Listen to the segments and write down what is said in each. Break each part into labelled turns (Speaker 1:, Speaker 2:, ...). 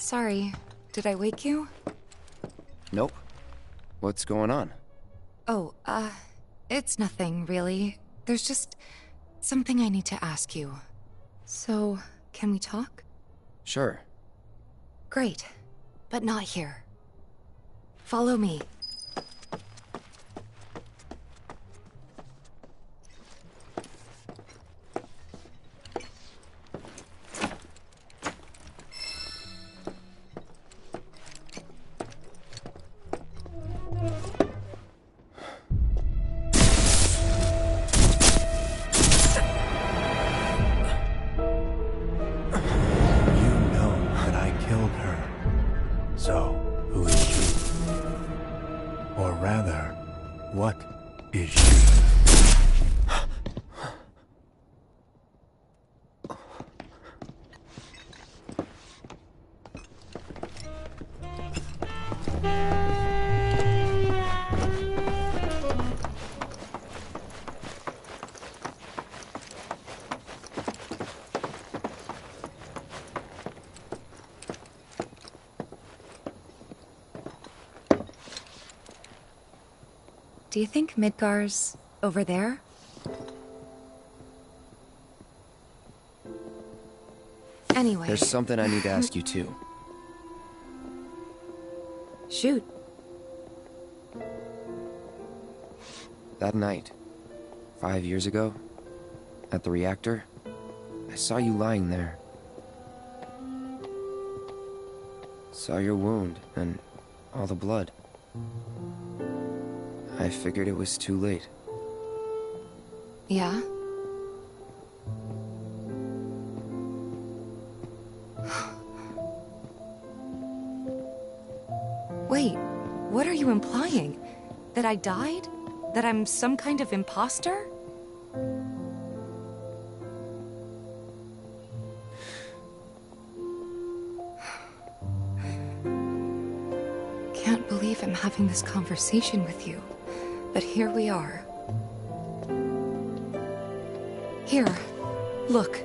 Speaker 1: Sorry, did I wake you?
Speaker 2: Nope. What's going on?
Speaker 1: Oh, it's nothing, really. There's just something I need to ask you. So, can we talk?
Speaker 2: Sure.
Speaker 1: Great, but not here. Follow me.
Speaker 3: What is she?
Speaker 1: Do you think Midgar's over there? Anyway...
Speaker 2: There's something I need to ask you too.
Speaker 1: Shoot.
Speaker 2: That night, 5 years ago, at the reactor, I saw you lying there. Saw your wound and all the blood. I figured it was too late.
Speaker 1: Yeah? Wait, what are you implying? That I died? That I'm some kind of imposter? Can't believe I'm having this conversation with you. But here we are. Here, look.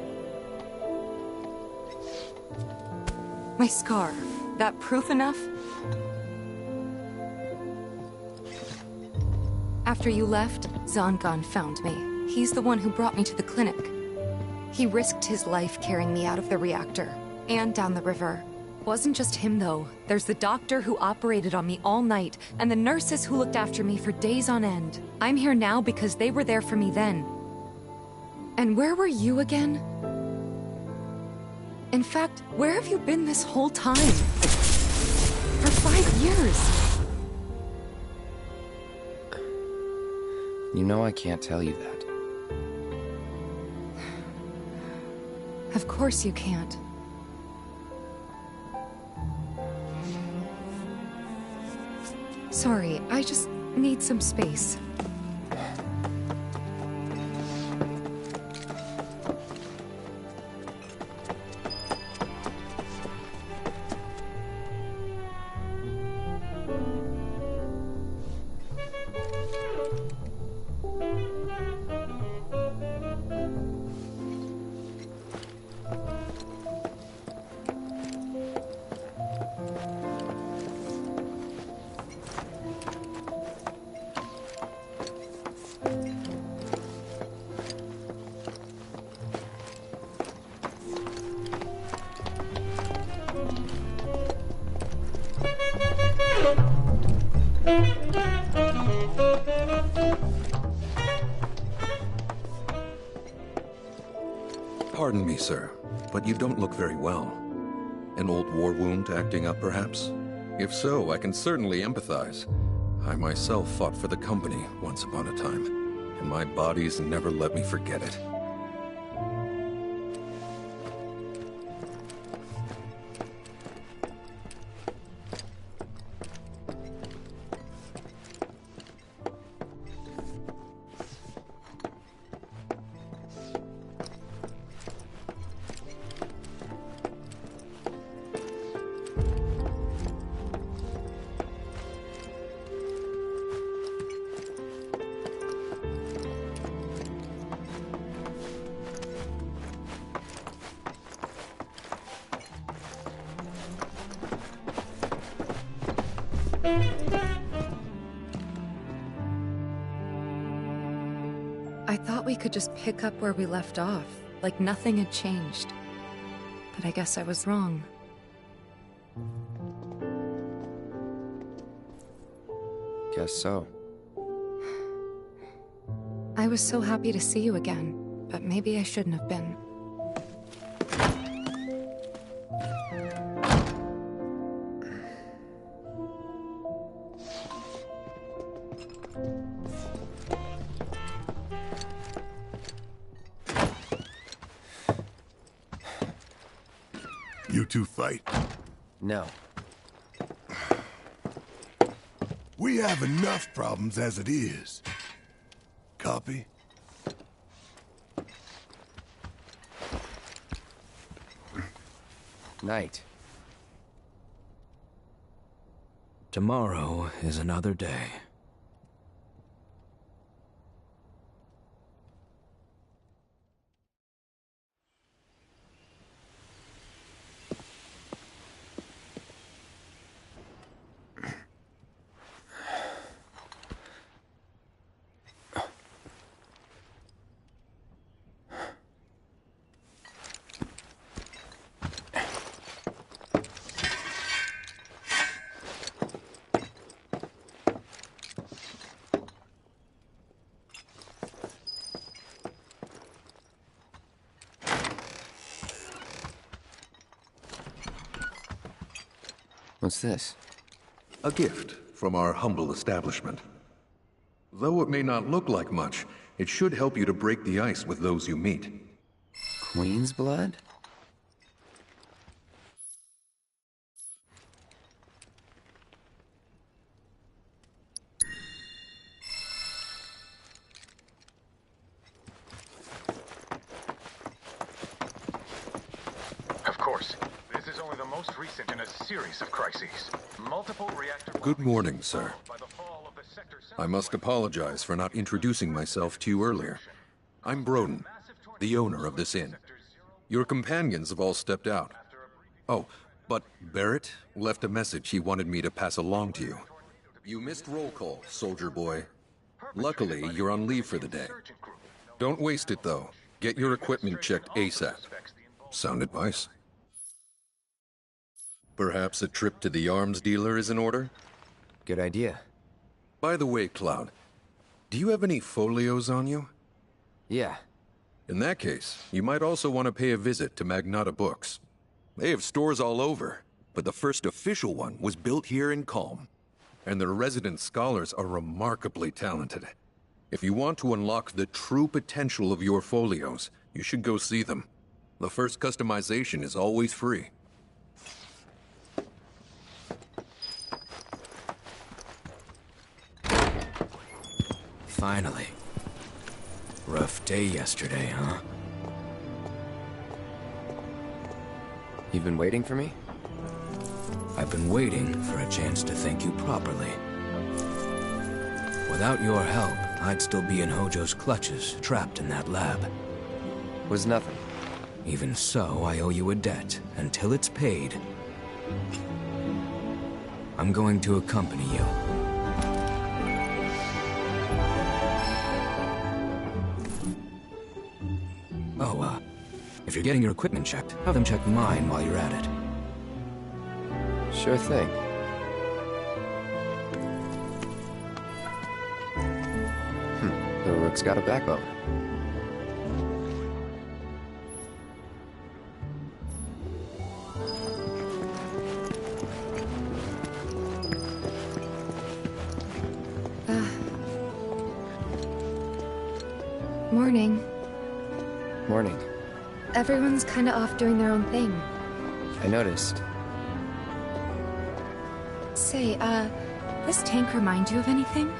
Speaker 1: My scar. That proof enough? After you left, Zangan found me. He's the one who brought me to the clinic. He risked his life carrying me out of the reactor, and down the river. Wasn't just him, though. There's the doctor who operated on me all night, and the nurses who looked after me for days on end. I'm here now because they were there for me then. And where were you again? In fact, where have you been this whole time? For 5 years.
Speaker 2: You know I can't tell you that.
Speaker 1: Of course you can't. Sorry, I just need some space.
Speaker 4: Pardon me, sir, but you don't look very well. An old war wound acting up, perhaps? If so, I can certainly empathize. I myself fought for the company once upon a time, and my body's never let me forget it.
Speaker 1: thought we could just pick up where we left off, like nothing had changed. But I guess I was wrong.
Speaker 2: Guess so.
Speaker 1: I was so happy to see you again, but maybe I shouldn't have been.
Speaker 3: You two fight?
Speaker 2: No.
Speaker 3: We have enough problems as it is. Copy?
Speaker 2: Night.
Speaker 5: Tomorrow is another day.
Speaker 2: What's this?
Speaker 4: A gift from our humble establishment. Though it may not look like much, it should help you to break the ice with those you meet.
Speaker 2: Queen's blood?
Speaker 6: Of course. This is only the most recent in a series of crises. Multiple reactor...
Speaker 4: Good morning, sir. I must apologize for not introducing myself to you earlier. I'm Broden, the owner of this inn. Your companions have all stepped out. Oh, but Barrett left a message he wanted me to pass along to you. You missed roll call, soldier boy. Luckily, you're on leave for the day. Don't waste it, though. Get your equipment checked ASAP. Sound advice? Perhaps a trip to the arms dealer is in order?
Speaker 2: Good idea.
Speaker 4: By the way, Cloud, do you have any folios on you?
Speaker 2: Yeah.
Speaker 4: In that case, you might also want to pay a visit to Magnata Books. They have stores all over, but the first official one was built here in Calm. And their resident scholars are remarkably talented. If you want to unlock the true potential of your folios, you should go see them. The first customization is always free.
Speaker 5: Finally. Rough day yesterday, huh?
Speaker 2: You've been waiting for me?
Speaker 5: I've been waiting for a chance to thank you properly. Without your help, I'd still be in Hojo's clutches, trapped in that lab.
Speaker 2: Was nothing.
Speaker 5: Even so, I owe you a debt. Until it's paid, I'm going to accompany you. Oh, if you're getting your equipment checked, have them check mine while you're at it.
Speaker 2: Sure thing. The rook's got a backbone.
Speaker 1: Morning.
Speaker 2: Morning.
Speaker 1: Everyone's kinda off doing their own thing.
Speaker 2: I noticed.
Speaker 1: Say, this tank remind you of anything?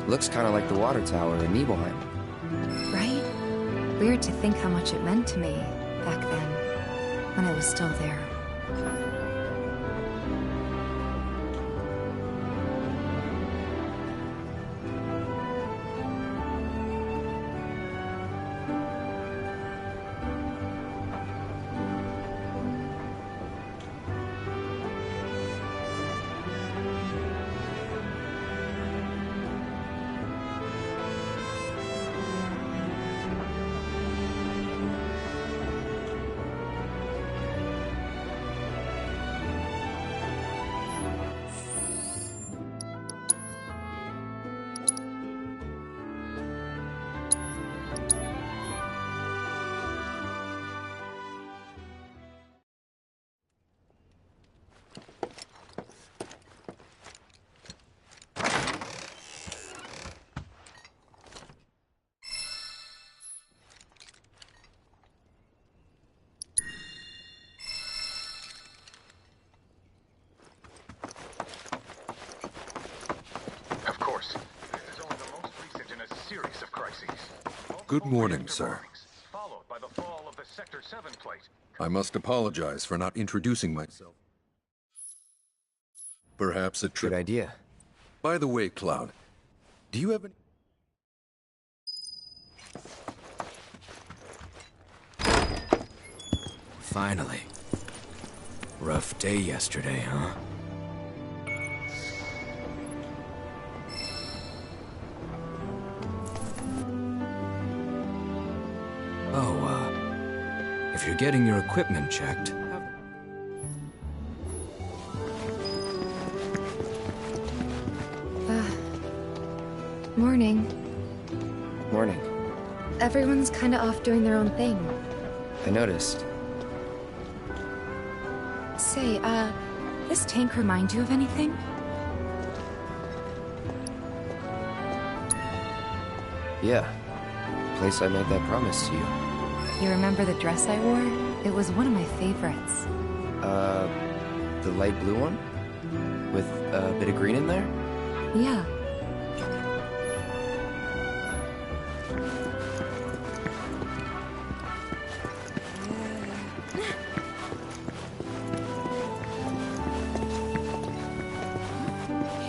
Speaker 2: Looks kind of like the water tower in Nibelheim.
Speaker 1: Right? Weird to think how much it meant to me back then, when I was still there.
Speaker 6: series of crises.
Speaker 4: Good morning, sir.
Speaker 6: Followed by the fall of the Sector 7 plate.
Speaker 4: I must apologize for not introducing myself. Perhaps a
Speaker 2: Good
Speaker 4: trip.
Speaker 2: idea.
Speaker 4: By the way, Cloud, do you have any...
Speaker 5: Finally. Rough day yesterday, huh? Oh, if you're getting your equipment checked...
Speaker 1: Morning.
Speaker 2: Morning.
Speaker 1: Everyone's kinda off doing their own thing.
Speaker 2: I noticed.
Speaker 1: Say, this tank remind you of anything?
Speaker 2: Yeah. Place I made that promise to you.
Speaker 1: You remember the dress I wore? It was one of my favorites.
Speaker 2: The light blue one? With a bit of green in there?
Speaker 1: Yeah.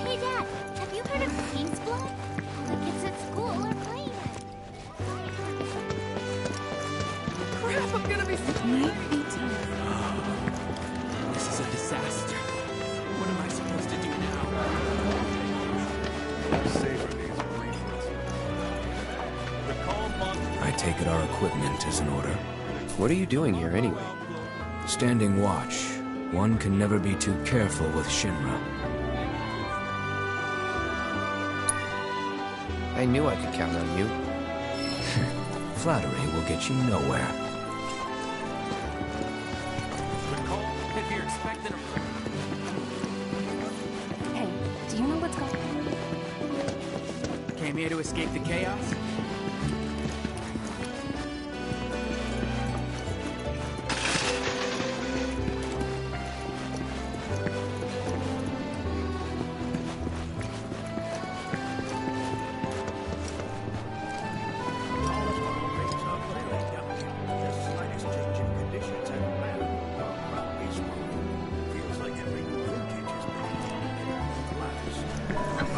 Speaker 7: Hey, Dad, have you heard of King's Blood? All the kids at school are playing it.
Speaker 8: Crap, I'm gonna be
Speaker 1: Might be
Speaker 8: This is a disaster. What am I supposed to do now?
Speaker 6: Saber needs a reinforcement. The calm month.
Speaker 5: I take it our equipment is in order.
Speaker 2: What are you doing here anyway?
Speaker 5: Standing watch. One can never be too careful with Shinra.
Speaker 2: I knew I could count on you.
Speaker 5: Flattery will get you nowhere.
Speaker 8: The call. If you're expecting a...
Speaker 7: Hey, do you know what's going on?
Speaker 8: Came here to escape the chaos?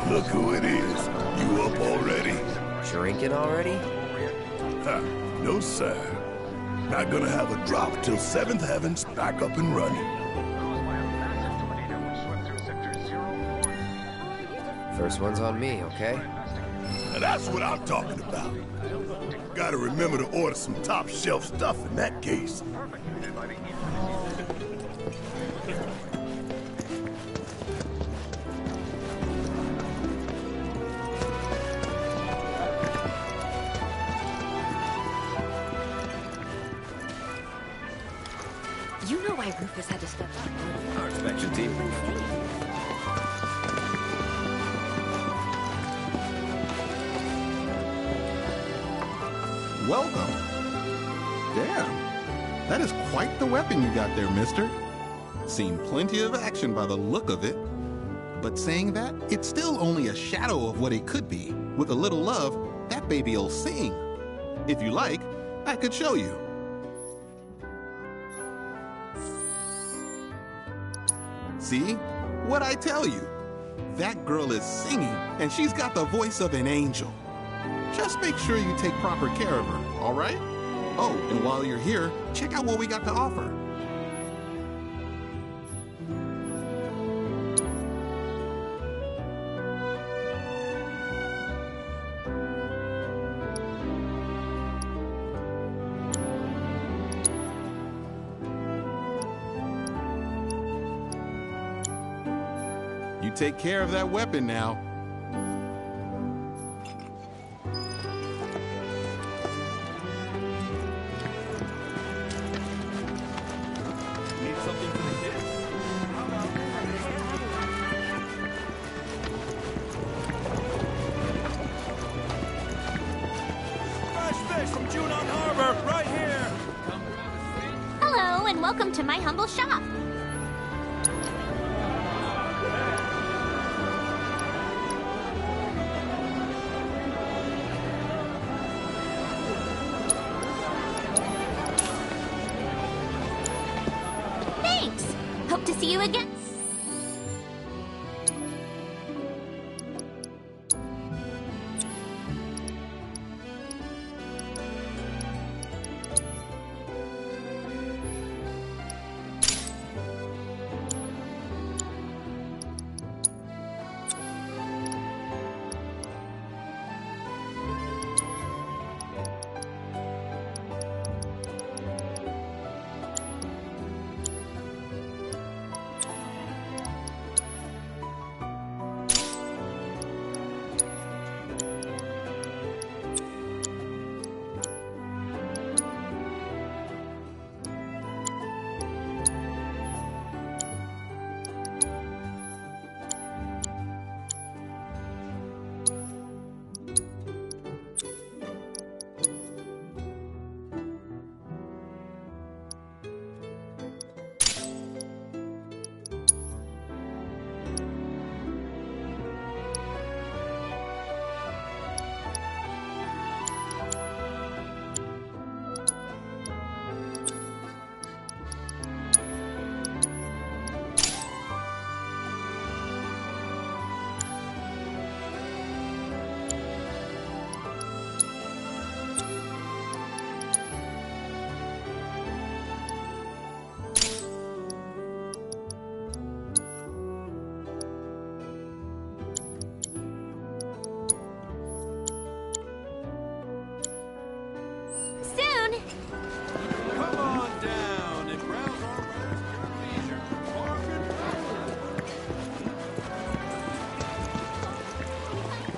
Speaker 3: Look who it is. You up already?
Speaker 2: Drinking already?
Speaker 3: Ha, no sir. Not gonna have a drop till 7th Heaven's back up and running.
Speaker 6: Caused by a massive tornado which swept through Sector 0.
Speaker 2: First one's on me, okay?
Speaker 3: Now that's what I'm talking about. Gotta remember to order some top shelf stuff in that case.
Speaker 6: Perpetrated by the infamous.
Speaker 7: You know why Rufus had to step up.
Speaker 2: Our inspection team.
Speaker 9: Welcome. Damn. That is quite the weapon you got there, mister. Seen plenty of action by the look of it. But saying that, it's still only a shadow of what it could be. With a little love, that baby'll sing. If you like, I could show you. See? What'd I tell you? That girl is singing, and she's got the voice of an angel. Just make sure you take proper care of her, all right? Oh, and while you're here, check out what we got to offer. You take care of that weapon now.
Speaker 8: Need something for the kids? Fresh fish from Junon Harbor, right here! Come grab a seat.
Speaker 7: Hello, and welcome to my humble shop. see you again. Soon.
Speaker 8: Come on down and browse our wares at your leisure.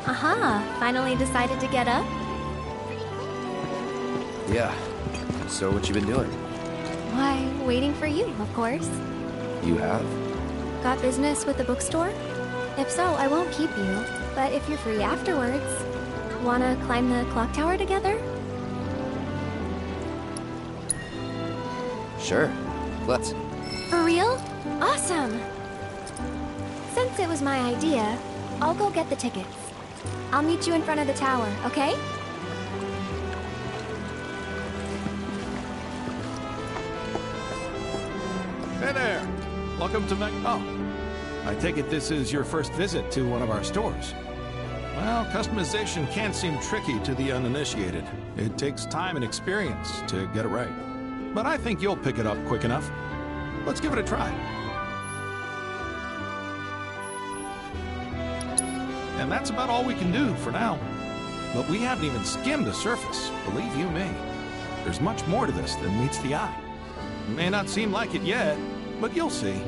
Speaker 7: Aha, finally decided to get up?
Speaker 2: Yeah. So what you been doing?
Speaker 7: Why, waiting for you, of course.
Speaker 2: You have?
Speaker 7: Got business with the bookstore? If so, I won't keep you. But if you're free afterwards, wanna climb the clock tower together?
Speaker 2: Sure. Let's.
Speaker 7: For real? Awesome! Since it was my idea, I'll go get the tickets. I'll meet you in front of the tower, okay?
Speaker 8: Hey there! Welcome to Oh, I take it this is your first visit to one of our stores. Well, customization can seem tricky to the uninitiated. It takes time and experience to get it right. But I think you'll pick it up quick enough. Let's give it a try. And that's about all we can do for now. But we haven't even skimmed the surface, believe you me. There's much more to this than meets the eye. It may not seem like it yet, but you'll see.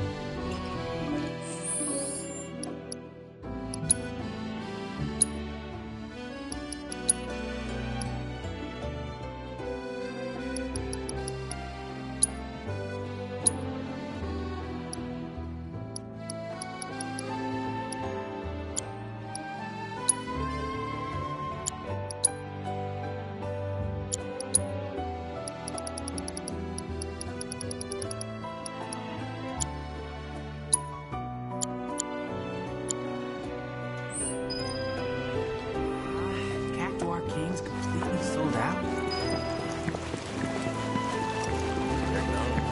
Speaker 5: King's completely sold out?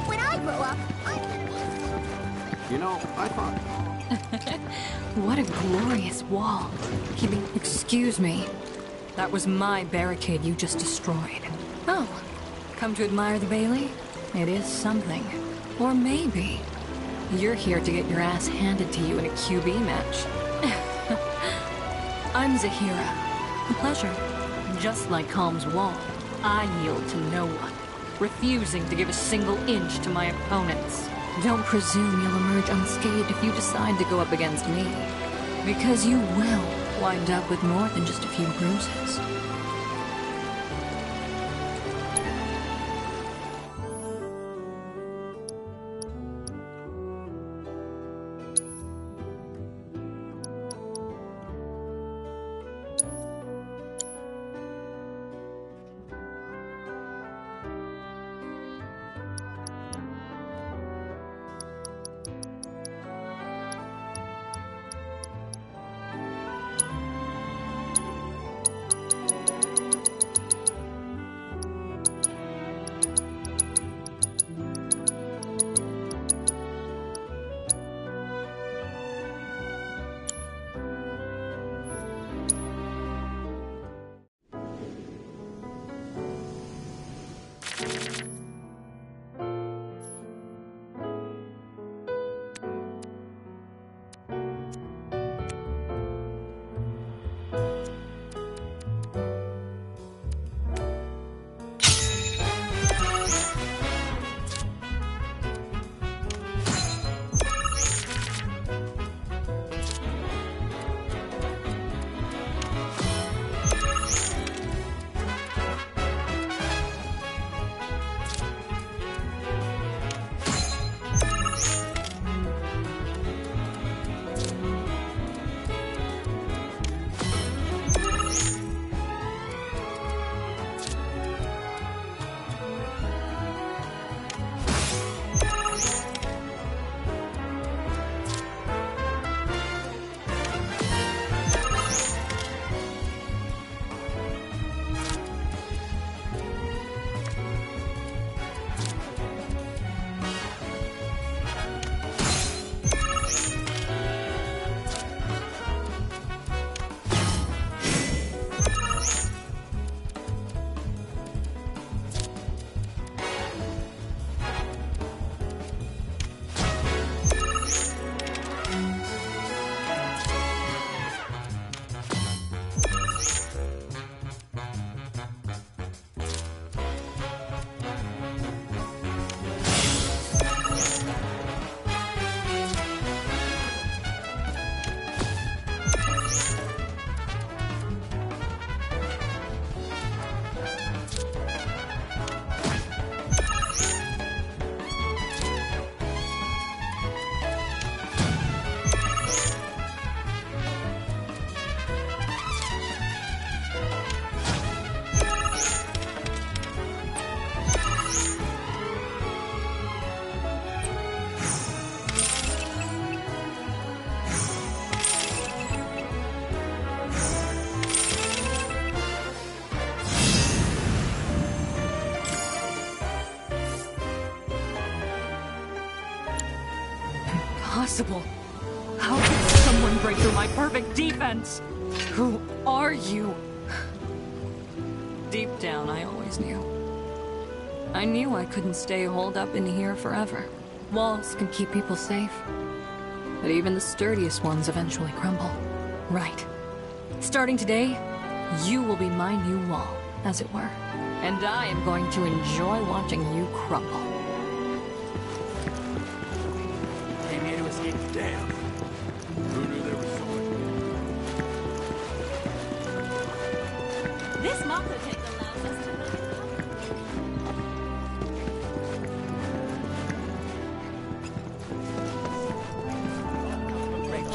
Speaker 7: When I grow up, I'm
Speaker 9: You know, I thought...
Speaker 1: What a glorious wall. Excuse me. That was my barricade you just destroyed. Oh, come to admire the Bailey? It is something. Or maybe you're here to get your ass handed to you in a QB match. I'm Zahira. A pleasure. Just like Calm's wall, I yield to no one, refusing to give a single inch to my opponents. Don't presume you'll emerge unscathed if you decide to go up against me, because you will wind up with more than just a few bruises.
Speaker 10: possible? How could someone break through my perfect defense? Who are you? Deep down, I always knew. I knew I couldn't stay holed up in here forever. Walls can keep people safe, but even the sturdiest ones eventually crumble. Right. Starting today, you will be my new wall, as it were. And I am going to enjoy watching you crumble.
Speaker 3: Came here to escape the dam. Who knew there was so much?
Speaker 10: This Mako tank allows us to...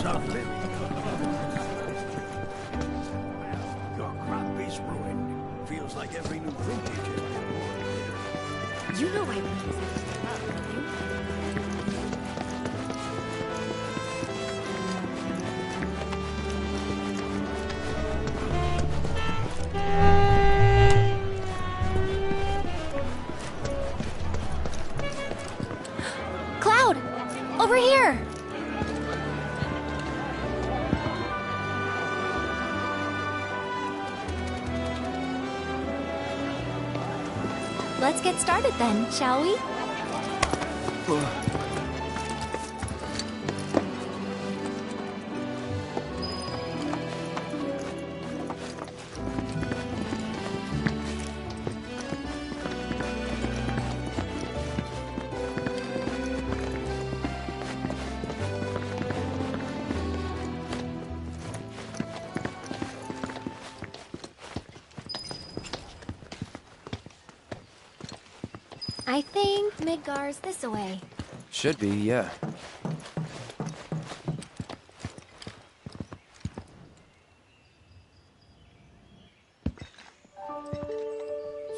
Speaker 3: Chocolate. Your crop is ruined. Feels like every new vintage has been born.
Speaker 7: You know I want to love, don't you? Cloud! Over here! Let's get started then, shall we? I think Midgar's this away.
Speaker 2: Should be, yeah.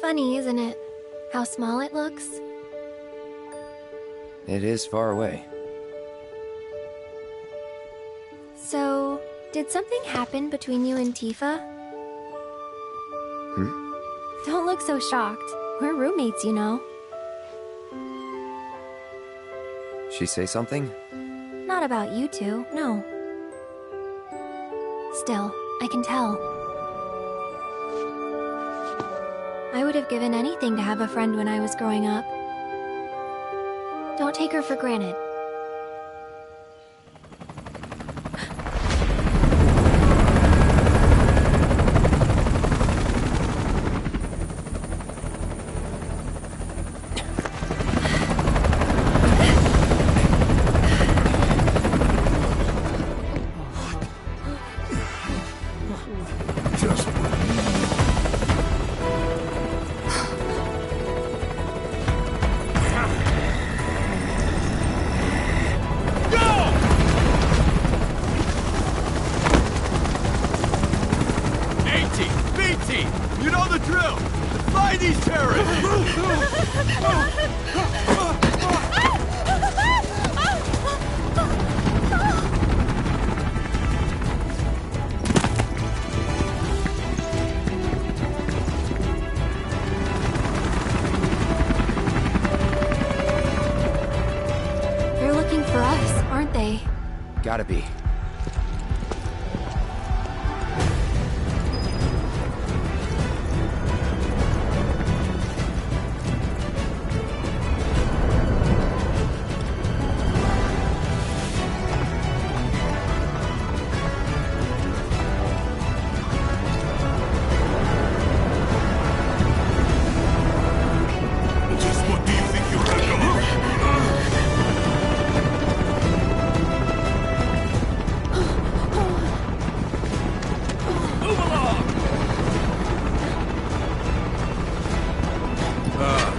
Speaker 7: Funny, isn't it? How small it looks?
Speaker 2: It is far away.
Speaker 7: So, did something happen between you and Tifa? Don't look so shocked. We're roommates, you know.
Speaker 2: She say something?
Speaker 7: Not about you two, no. Still, I can tell. I would have given anything to have a friend when I was growing up. Don't take her for granted.
Speaker 2: Gotta be.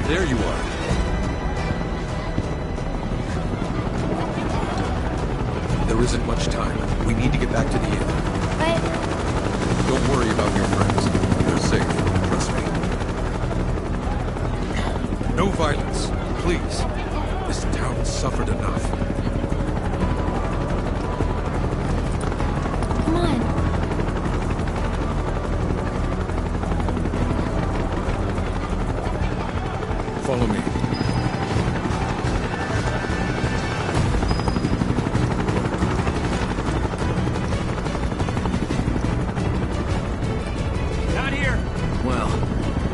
Speaker 4: There you are. There isn't much time. We need to get back to the inn.
Speaker 7: But...
Speaker 4: Don't worry about your friends. They're safe. Trust me. No violence, please. This town suffered enough.
Speaker 7: Come on.
Speaker 4: Follow me.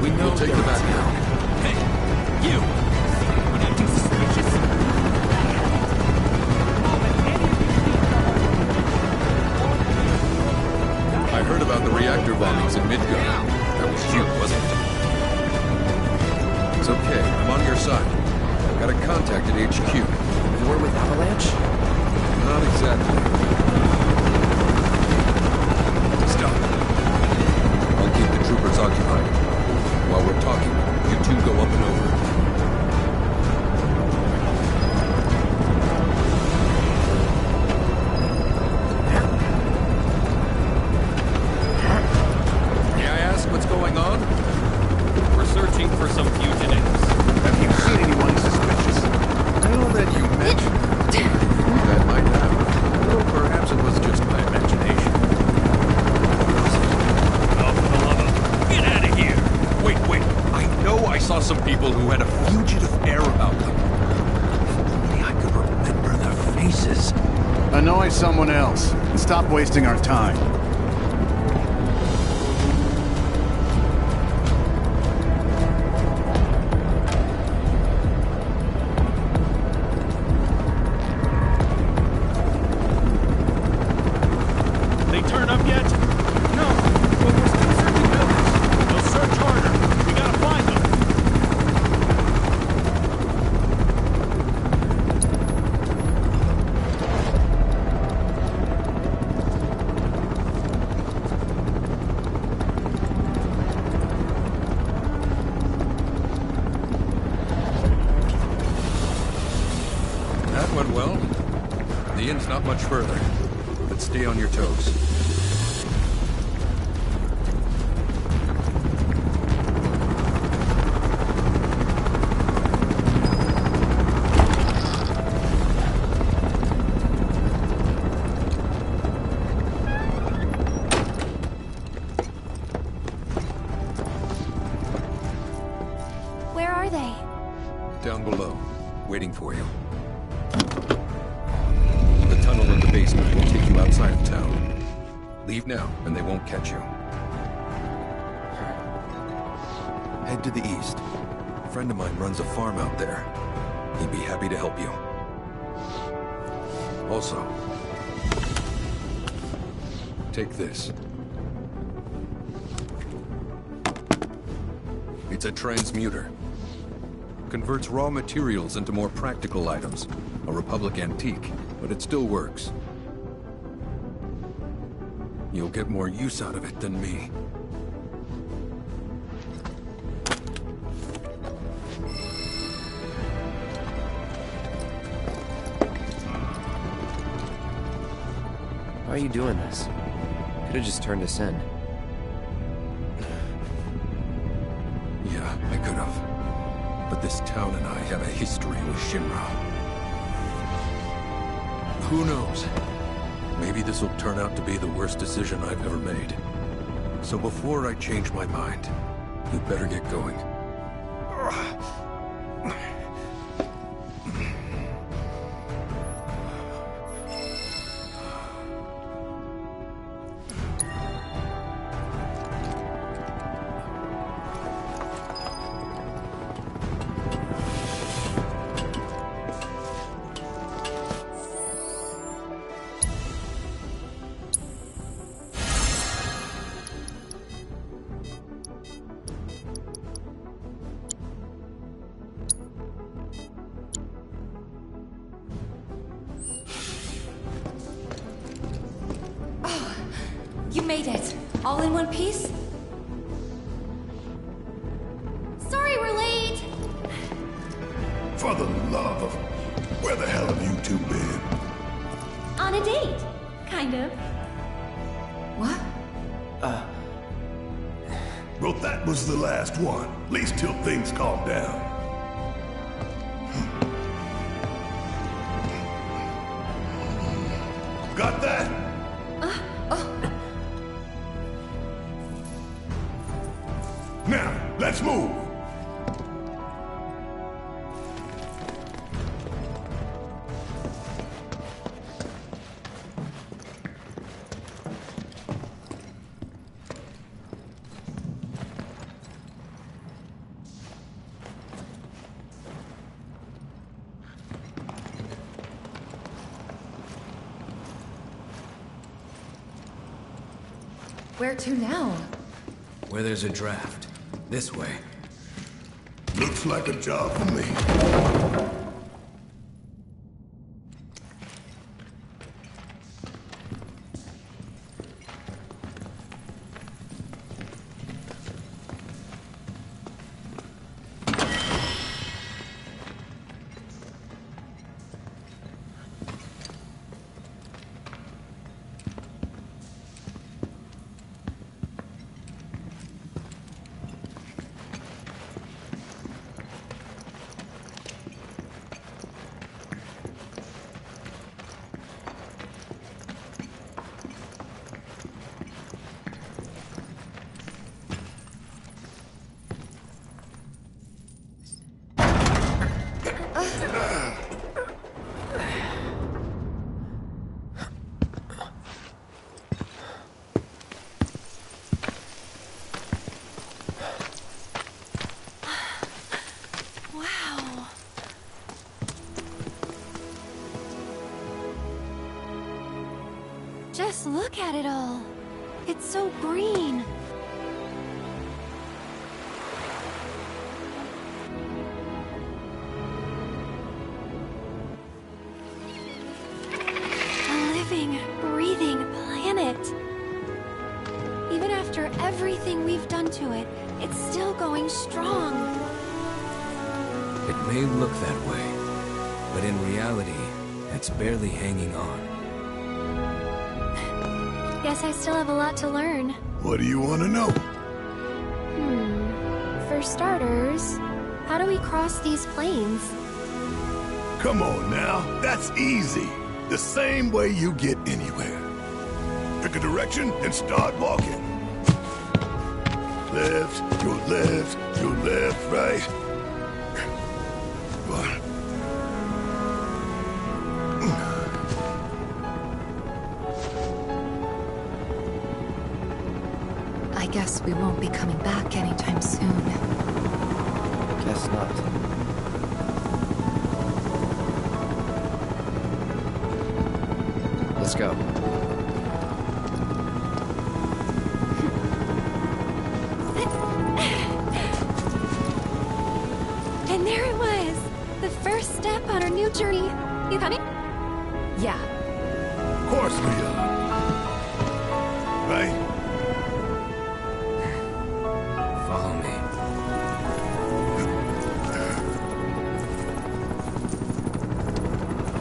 Speaker 8: We know
Speaker 4: We'll take the back now.
Speaker 8: Hey, you! Anything suspicious?
Speaker 4: I heard about the reactor bombings in Midgard. That was you, wasn't it? It's okay. I'm on your side. I've got a contact at HQ.
Speaker 2: War with Avalanche?
Speaker 4: Not exactly. Stop. I'll keep the troopers occupied. While we're talking, you two go up and over. May I ask what's going on?
Speaker 11: We're searching for some fugitives.
Speaker 8: Have you seen anyone suspicious?
Speaker 4: Now that you mention it, that might have. Or perhaps it was just my imagination.
Speaker 11: Oh, for the love of... Get out of here!
Speaker 4: Wait. I know I saw some people who had a fugitive air about them. If only I could remember their faces.
Speaker 8: Annoy someone else, and stop wasting our time. They turn up yet? No, but we're still searching buildings. They'll search harder. We gotta find them.
Speaker 4: That went well. The inn's not much further, but stay on your toes.
Speaker 7: Where are they?
Speaker 4: Down below, waiting for you. The tunnel in the basement will take you outside of town. Leave now, and they won't catch you. Head to the east. A friend of mine runs a farm out there. He'd be happy to help you. Also, take this. It's a transmuter. Converts raw materials into more practical items. A Republic antique, but it still works. You'll get more use out of it than me.
Speaker 2: Why are you doing this? Could have just turned us in.
Speaker 4: Yeah, I could have. But this town and I have a history with Shinra. Who knows? Maybe this will turn out to be the worst decision I've ever made. So before I change my mind, you better get going.
Speaker 1: You made it. All in one piece?
Speaker 7: Sorry we're late!
Speaker 3: For the love of... Where the hell have you two been?
Speaker 7: On a date. Kind of.
Speaker 1: What?
Speaker 3: Well, that was the last one. At least till things calm down. Got that? Now, let's move.
Speaker 1: Where to now?
Speaker 5: Where there's a draft. This way.
Speaker 3: Looks like a job for me.
Speaker 7: Wow. Just look at it all. It's so green. A living, breathing planet. Even after everything we've done to it, it's still going strong.
Speaker 5: It may look that way, but in reality, it's barely hanging on.
Speaker 7: Guess I still have a lot to learn.
Speaker 3: What do you want to know?
Speaker 7: For starters, how do we cross these plains?
Speaker 3: Come on now, that's easy. The same way you get anywhere. Pick a direction and start walking. Left, go left, right. What?
Speaker 1: I guess we won't be coming back anytime soon.
Speaker 2: Guess not. Let's go.
Speaker 7: And there it was! The first step on our new journey. You coming?
Speaker 1: Yeah.
Speaker 3: Of course we are. Right?
Speaker 5: Follow me.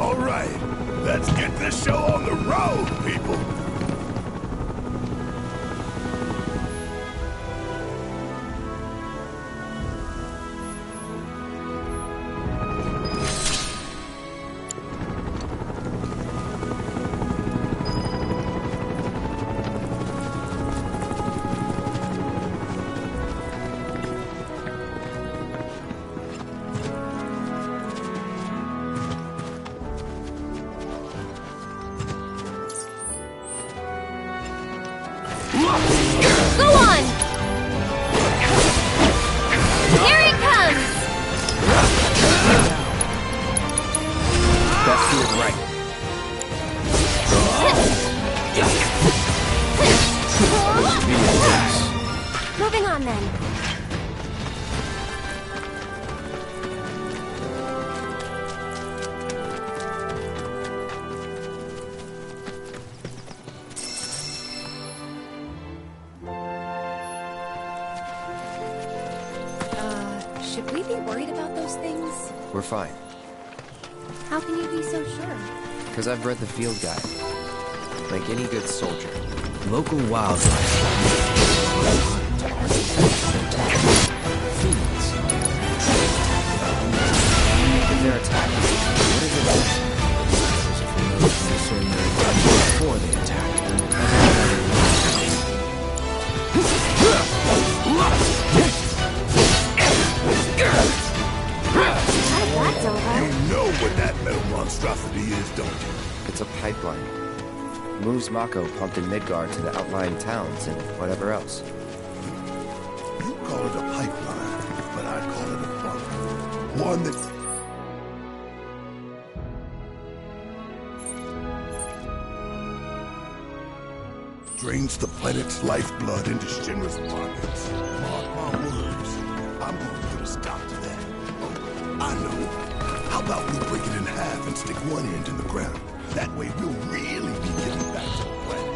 Speaker 3: All right, let's get this show on the road, people.
Speaker 7: Go on! Here it comes!
Speaker 2: Best do it right.
Speaker 7: Moving on then.
Speaker 1: Should we be worried about those things?
Speaker 2: We're fine.
Speaker 7: How can you be so sure?
Speaker 2: Because I've read the field guide. Like any good soldier.
Speaker 5: Local wildlife. Fiends.
Speaker 2: If they're attacking, what is it?
Speaker 5: Discern their intentions before they attack.
Speaker 7: That's over.
Speaker 3: You know what that metal monstrosity is, don't you?
Speaker 2: It's a pipeline. Moves Mako pumped in Midgard to the outlying towns and whatever else.
Speaker 3: You call it a pipeline, but I'd call it a funnel. One that's... Strange pumps the planet's lifeblood into Shinra's pockets. Mark my words, I'm going to put a stop to that. Oh, I know. How about we break it in half and stick one end in the ground? That way we'll really be giving back to the planet.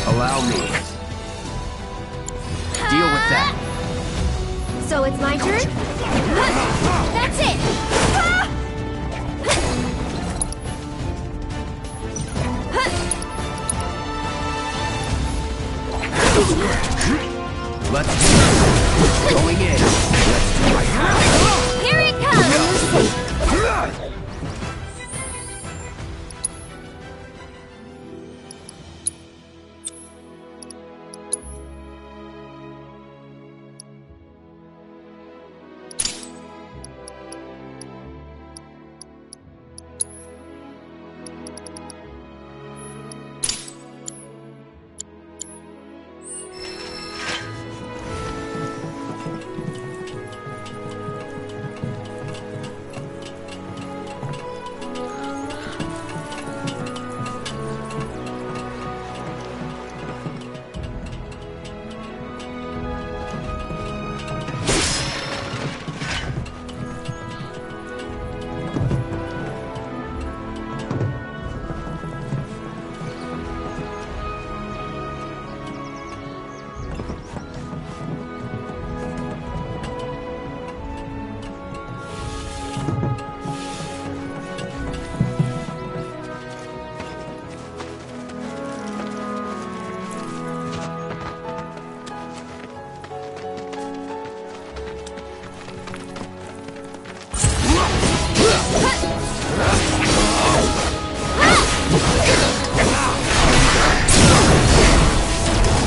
Speaker 2: Allow me. Deal with that.
Speaker 7: So it's my turn? That's it!
Speaker 2: Let's do it. Going in. Let's do it.
Speaker 7: Here it comes!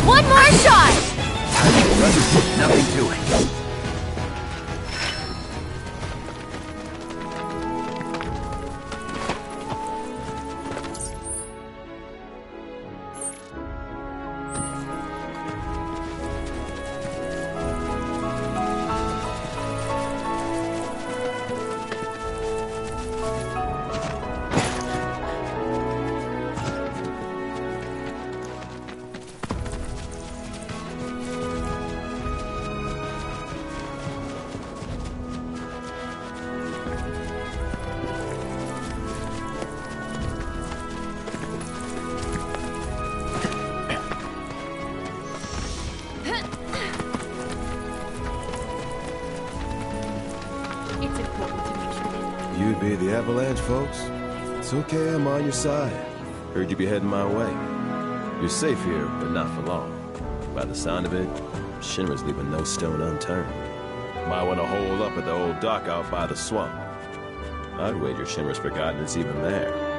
Speaker 7: One more shot!
Speaker 2: Nothing to it.
Speaker 12: You be the Avalanche, folks? It's okay, I'm on your side. Heard you be heading my way. You're safe here, but not for long. By the sound of it, Shinra's leaving no stone unturned. Might want to hold up at the old dock out by the swamp. I'd wager Shimmer's forgotten it's even there.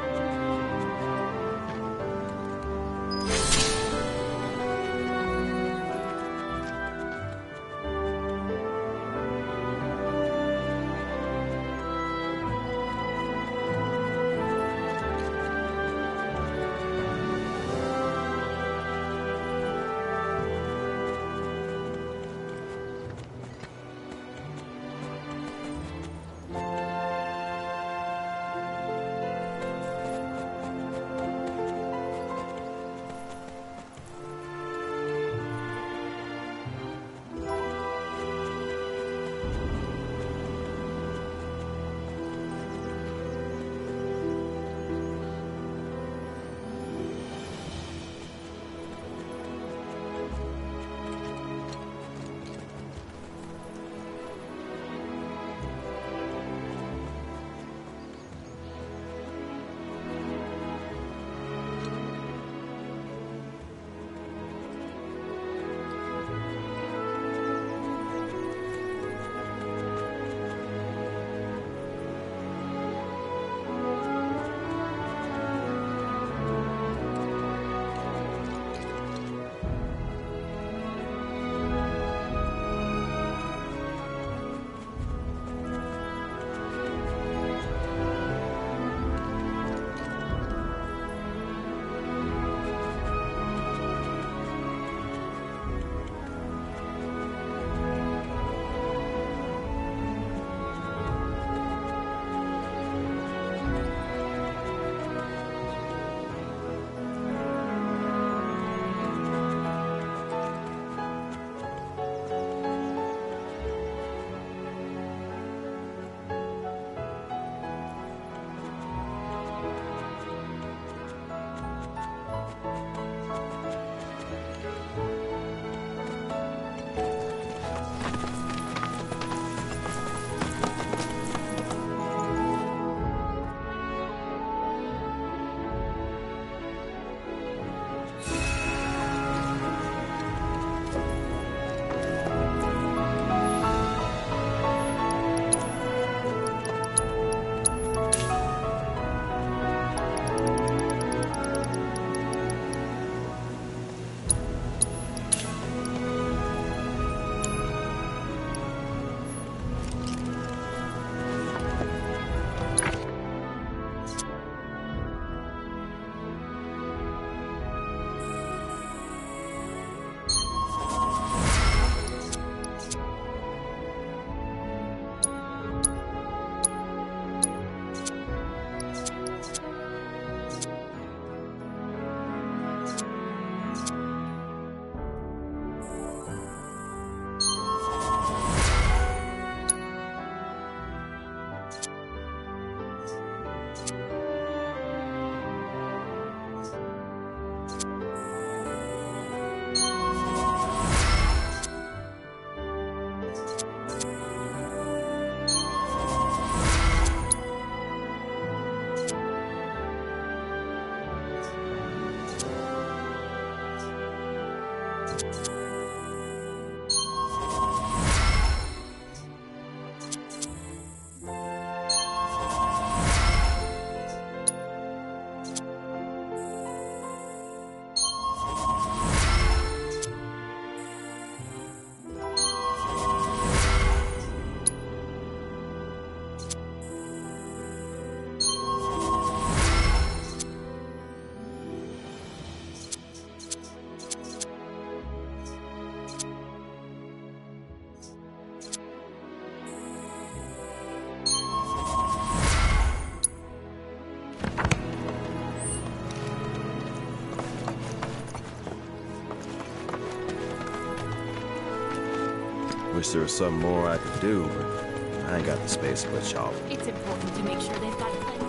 Speaker 12: Wish there was something more I could do, but I ain't got the space to put y'all.
Speaker 13: It's important to make sure they've got plenty.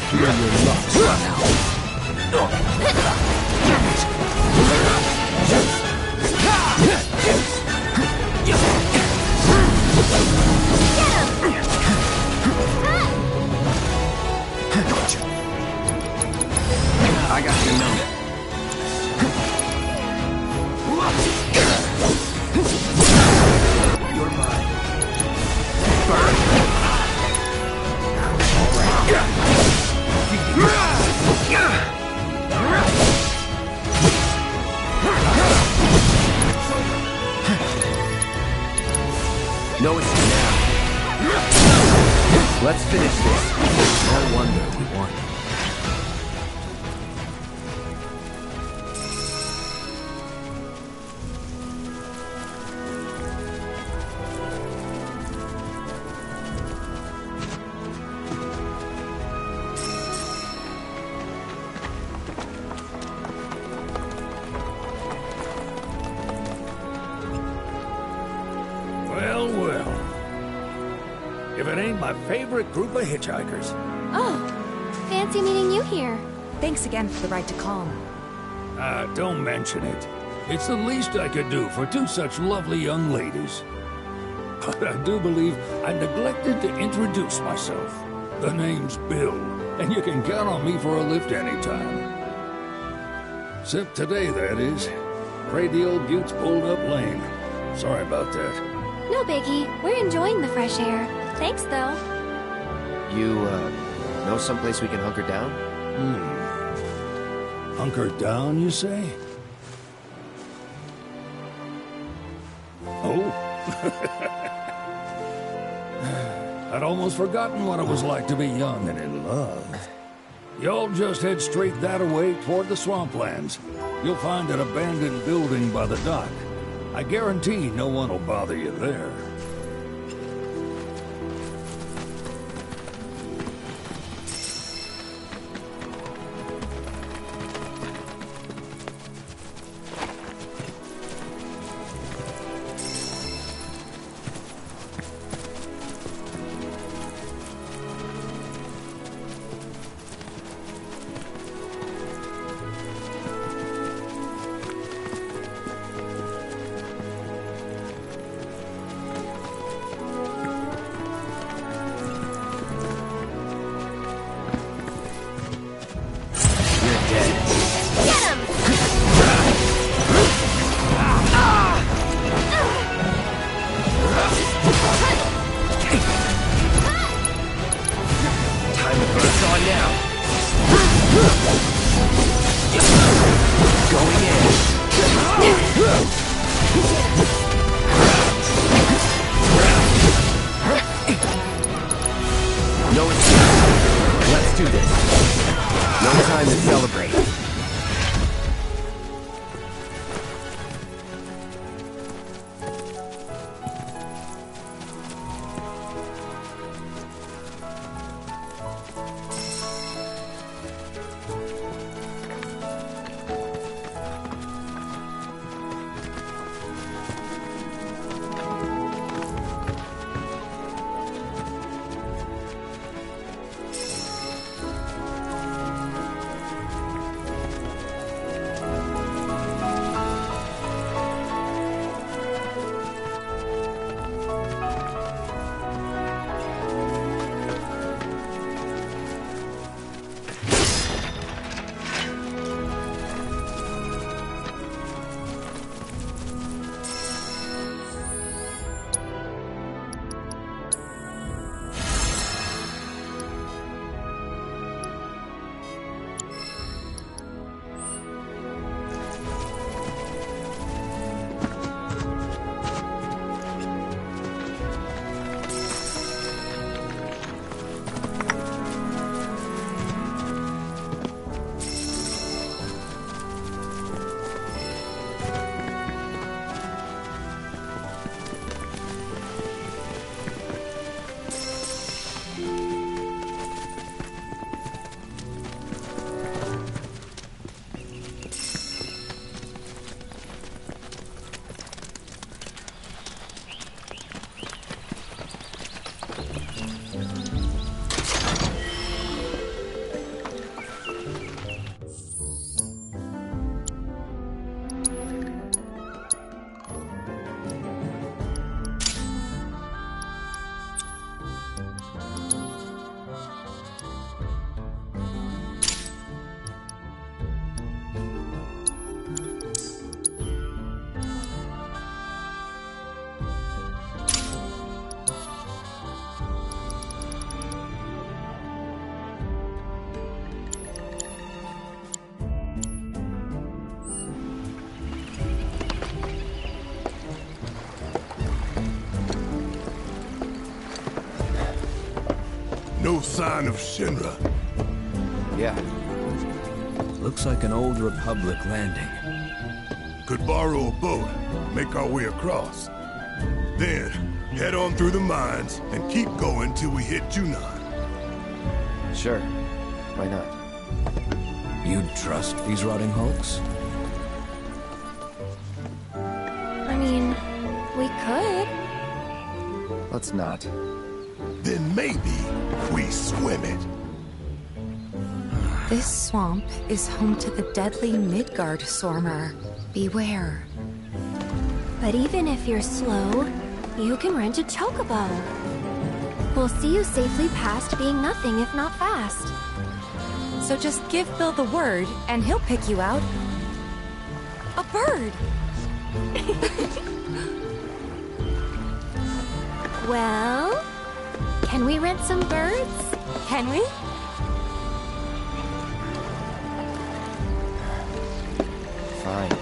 Speaker 12: Feel your locks now.
Speaker 2: I got you number. You're mine. Burn. No escape now. Let's finish this.
Speaker 5: No wonder we won.
Speaker 14: Well, well. If it ain't my favorite group of hitchhikers.
Speaker 7: Oh, fancy meeting you here.
Speaker 1: Thanks again for the ride to Calm.
Speaker 14: Don't mention it. It's the least I could do for two such lovely young ladies. But I do believe I neglected to introduce myself. The name's Bill, and you can count on me for a lift anytime. Except today, that is. Afraid the old Butte's pulled up lame. Sorry about that.
Speaker 7: No biggie. We're enjoying the fresh air. Thanks, though.
Speaker 2: You, know someplace we can hunker down?
Speaker 14: Hunker down, you say? Oh? I'd almost forgotten what it was like to be young and in love. Y'all just head straight that away toward the swamplands. You'll find an abandoned building by the dock. I guarantee no one will bother you there.
Speaker 3: No sign of Shinra.
Speaker 2: Yeah.
Speaker 5: Looks like an old Republic landing.
Speaker 3: Could borrow a boat, make our way across. Then, head on through the mines and keep going till we hit Junon.
Speaker 2: Sure. Why not?
Speaker 5: You'd trust these rotting hulks?
Speaker 7: I mean, we could.
Speaker 2: Let's not.
Speaker 3: Then maybe we swim it.
Speaker 1: This swamp is home to the deadly Midgard Sormer. Beware.
Speaker 7: But even if you're slow, you can rent a chocobo. We'll see you safely past being nothing if not fast.
Speaker 1: So just give Bill the word, and he'll pick you out. A bird!
Speaker 7: Well, can we rent some birds?
Speaker 1: Can we?
Speaker 2: Fine.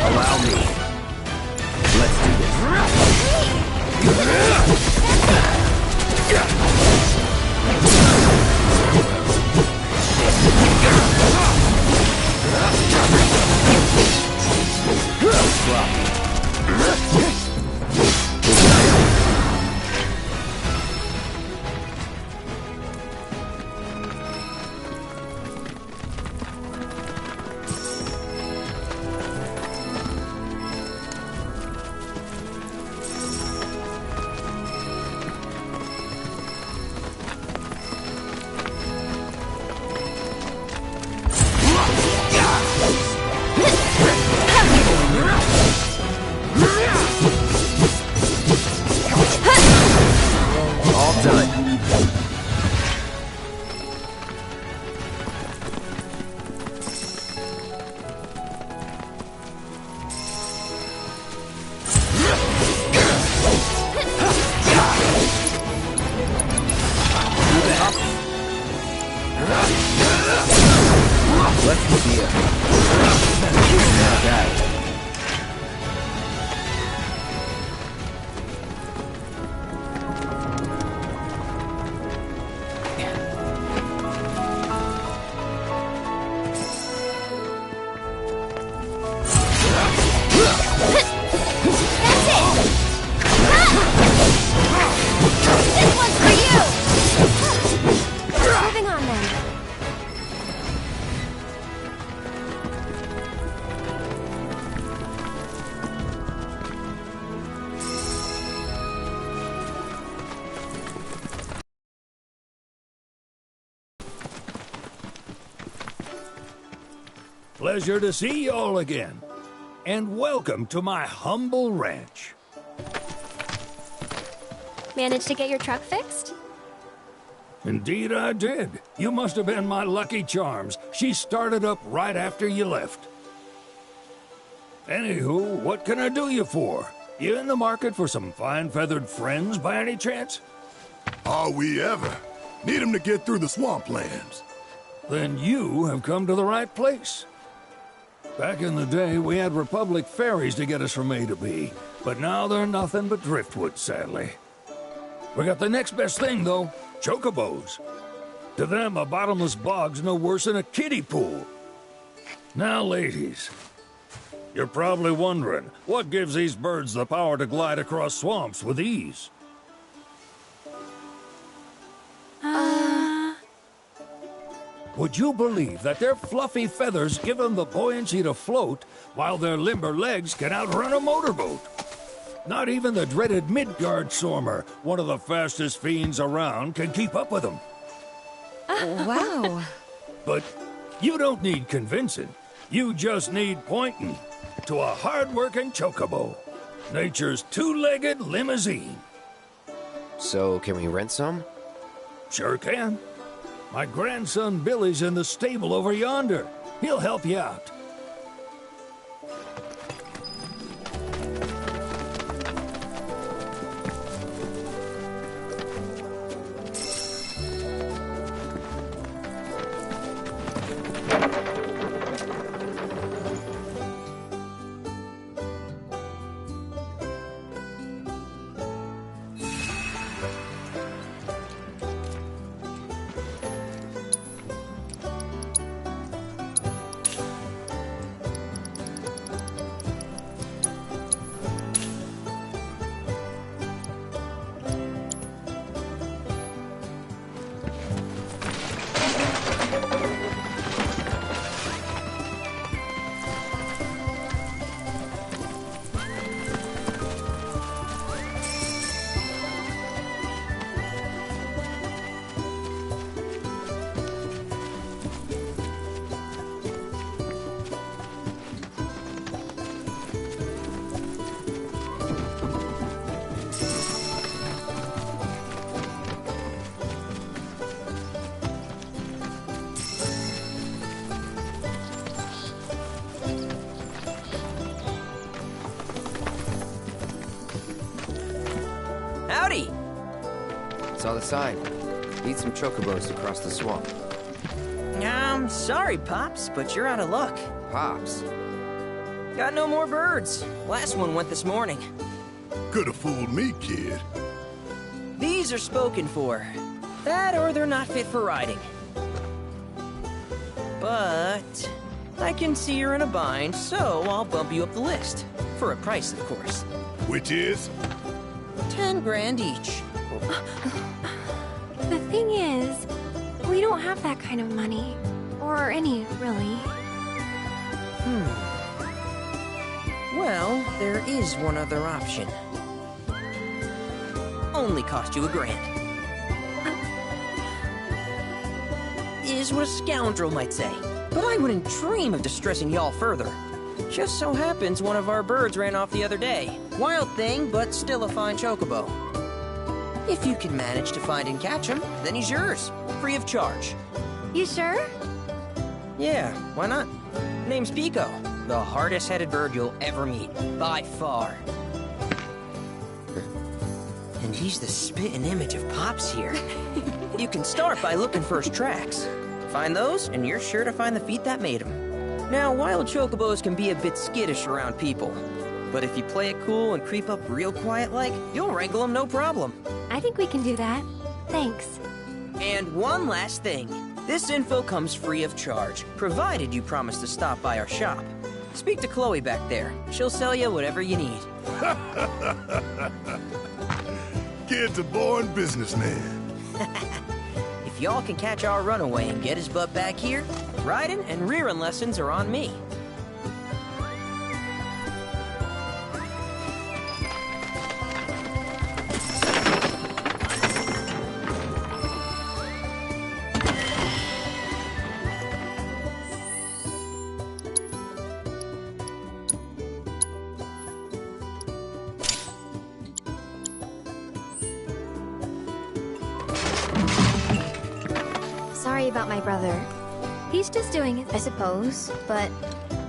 Speaker 5: Allow me. Let's do this. All done. Let's see it. Now that.
Speaker 7: This one's for you! Moving on then.
Speaker 14: Pleasure to see you all again. And welcome to my humble ranch.
Speaker 7: Managed to get your truck fixed?
Speaker 14: Indeed I did. You must have been my lucky charms. She started up right after you left. Anywho, what can I do you for? You in the market for some fine-feathered friends by any chance?
Speaker 3: Are we ever? Need 'em to get through the swamplands.
Speaker 14: Then you have come to the right place. Back in the day, we had Republic ferries to get us from A to B, but now they're nothing but driftwood, sadly. We got the next best thing, though, chocobos. To them, a bottomless bog's no worse than a kiddie pool. Now, ladies, you're probably wondering, what gives these birds the power to glide across swamps with ease? Would you believe that their fluffy feathers give them the buoyancy to float, while their limber legs can outrun a motorboat? Not even the dreaded Midgard Sormer, one of the fastest fiends around, can keep up with them.
Speaker 1: Wow.
Speaker 14: But you don't need convincing. You just need pointing to a hard-working chocobo. Nature's two-legged limousine.
Speaker 2: So, can we rent some?
Speaker 14: Sure can. My grandson Billy's in the stable over yonder. He'll help you out.
Speaker 15: Howdy!
Speaker 2: Saw the sign. Need some chocobos to cross the swamp.
Speaker 15: Sorry, Pops, but you're out of luck.
Speaker 2: Pops?
Speaker 15: Got no more birds. Last one went this morning.
Speaker 3: Could've fooled me, kid.
Speaker 15: These are spoken for. That or they're not fit for riding. But I can see you're in a bind, so I'll bump you up the list. For a price, of course.
Speaker 3: Which is?
Speaker 15: 10 grand each.
Speaker 7: The thing is, we don't have that kind of money. Or any, really.
Speaker 15: Well, there is one other option. Only cost you $1,000. Is what a scoundrel might say. But I wouldn't dream of distressing y'all further. Just so happens one of our birds ran off the other day. Wild thing, but still a fine chocobo. If you can manage to find and catch him, then he's yours. Free of charge.
Speaker 7: You sure?
Speaker 15: Yeah, why not? Name's Pico. The hardest-headed bird you'll ever meet. By far. And he's the spitting image of Pops here. You can start by looking for his tracks. Find those, and you're sure to find the feet that made him. Now, wild chocobos can be a bit skittish around people. But if you play it cool and creep up real quiet-like, you'll wrangle them no problem.
Speaker 7: I think we can do that. Thanks.
Speaker 15: And one last thing. This info comes free of charge, provided you promise to stop by our shop. Speak to Chloe back there. She'll sell you whatever you need.
Speaker 3: Kid's a born businessman.
Speaker 15: If y'all can catch our runaway and get his butt back here, riding and rearing lessons are on me.
Speaker 7: Sorry about my brother. He's just doing it, I suppose, but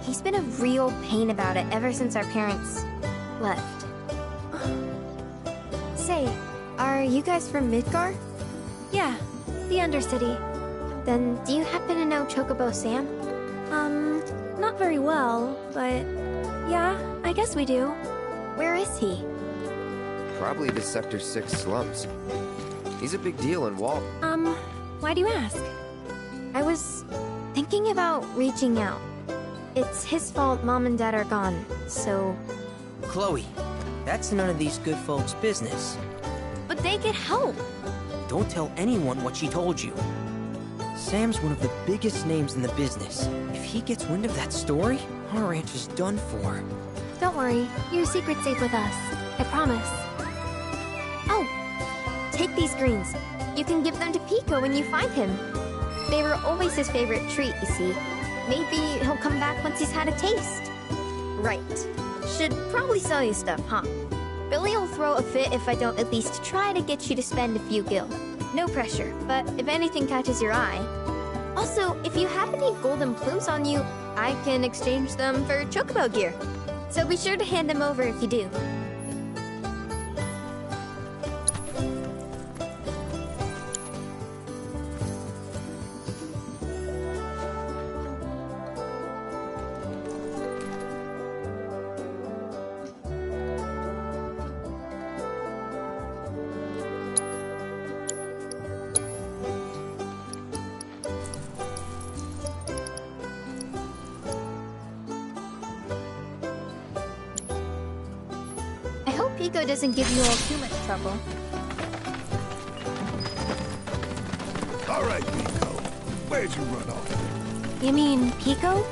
Speaker 7: he's been a real pain about it ever since our parents left. Say, are you guys from Midgar? Yeah, the Undercity. Then do you happen to know Chocobo Sam? Not very well, but yeah, I guess we do. Where is he?
Speaker 2: Probably the Sector 6 slums. He's a big deal in Walton.
Speaker 7: Why do you ask? I was thinking about reaching out. It's his fault Mom and Dad are gone, so...
Speaker 15: Chloe, that's none of these good folks' business.
Speaker 7: But they get help.
Speaker 15: Don't tell anyone what she told you. Sam's one of the biggest names in the business. If he gets wind of that story, our ranch is done for.
Speaker 7: Don't worry, your secret's safe with us. I promise. Oh, take these greens. You can give them to Pico when you find him. They were always his favorite treat, you see. Maybe he'll come back once he's had a taste. Right. Should probably sell you stuff, huh? Billy'll throw a fit if I don't at least try to get you to spend a few gil. No pressure, but if anything catches your eye... Also, if you have any golden plumes on you, I can exchange them for chocobo gear. So be sure to hand them over if you do. Pico doesn't give you all too much trouble.
Speaker 3: All right, Pico. Where'd you run off?
Speaker 7: You mean Pico?